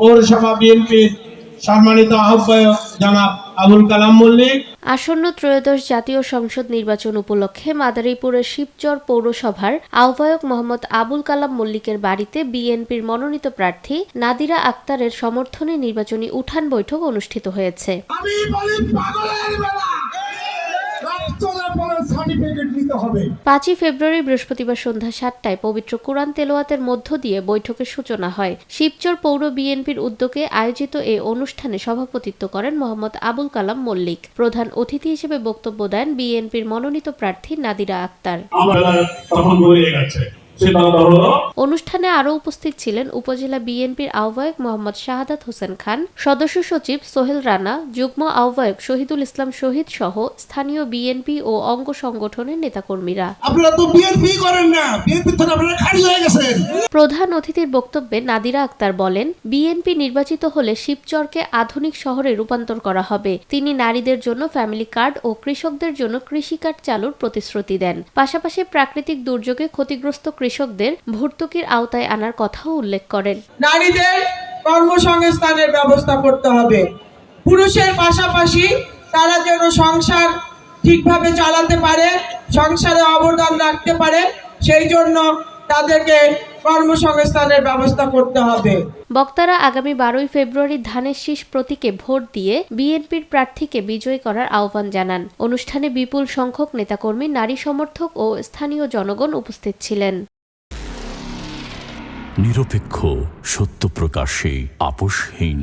পৌরসভা বিএনপির সম্মানিত আহ্বায়ক জনাব আবুল কালাম মল্লিক। আসন্ন ত্রয়োদশ জাতীয় সংসদ নির্বাচন উপলক্ষে মাদারীপুরের শিবচর পৌরসভার আহ্বায়ক মোহাম্মদ আবুল কালাম মল্লিকের বাড়িতে বিএনপির মনোনীত প্রার্থী নাদিরা আক্তারের সমর্থনে নির্বাচনী উঠান বৈঠক অনুষ্ঠিত হয়েছে। 5 ফেব্রুয়ারি বৃহস্পতিবার সন্ধ্যা 7টায় পবিত্র কোরআন তেলাওয়াতের মধ্য দিয়ে বৈঠকের সূচনা হয়। শিবচর পৌর বিএনপির উদ্যোগে আয়োজিত এই অনুষ্ঠানে সভাপতিত্ব করেন মোহাম্মদ আবুল কালাম মল্লিক। প্রধান অতিথি হিসেবে বক্তব্য দেন বিএনপির মনোনীত প্রার্থী নাদিরা আক্তার। অনুষ্ঠানে আরও উপস্থিত ছিলেন উপজেলা বিএনপির আহ্বায়ক মোহাম্মদ শাহাদাত হোসেন খান, সদস্য সচিব সোহেল রানা, যুগ্ম আহ্বায়ক শহীদুল ইসলাম শহীদ সহ স্থানীয় বিএনপি ও অঙ্গ সংগঠনের নেতাকর্মীরা। প্রধান অতিথির বক্তব্যে নাদিরা আক্তার বলেন, বিএনপি নির্বাচিত হলে শিবচরকে আধুনিক শহরে রূপান্তর করা হবে। তিনি নারীদের জন্য ফ্যামিলি কার্ড ও কৃষকদের জন্য কৃষি কার্ড চালুর প্রতিশ্রুতি দেন। পাশাপাশি প্রাকৃতিক দুর্যোগে ক্ষতিগ্রস্ত কৃষকদের ভর্তুকির আওতায় আনার কথাও উল্লেখ করেন। নারীদের কর্মসংস্থানের ব্যবস্থা করতে হবে। পুরুষের পাশাপাশি তারা যেন সংসার ঠিকভাবে চালাতে পারে, সংসারে অবদান রাখতে পারে, সেই জন্য তাদেরকে কর্মসংস্থানের ব্যবস্থা করতে হবে। বক্তারা আগামী 12 ফেব্রুয়ারি ধানের শীষ প্রতীকে ভোট দিয়ে বিএনপির প্রার্থীকে বিজয়ী করার আহ্বান জানান। অনুষ্ঠানে বিপুল সংখ্যক নেতাকর্মী, নারী সমর্থক ও স্থানীয় জনগণ উপস্থিত ছিলেন। নিরপেক্ষ, সত্য প্রকাশে আপোষহীন।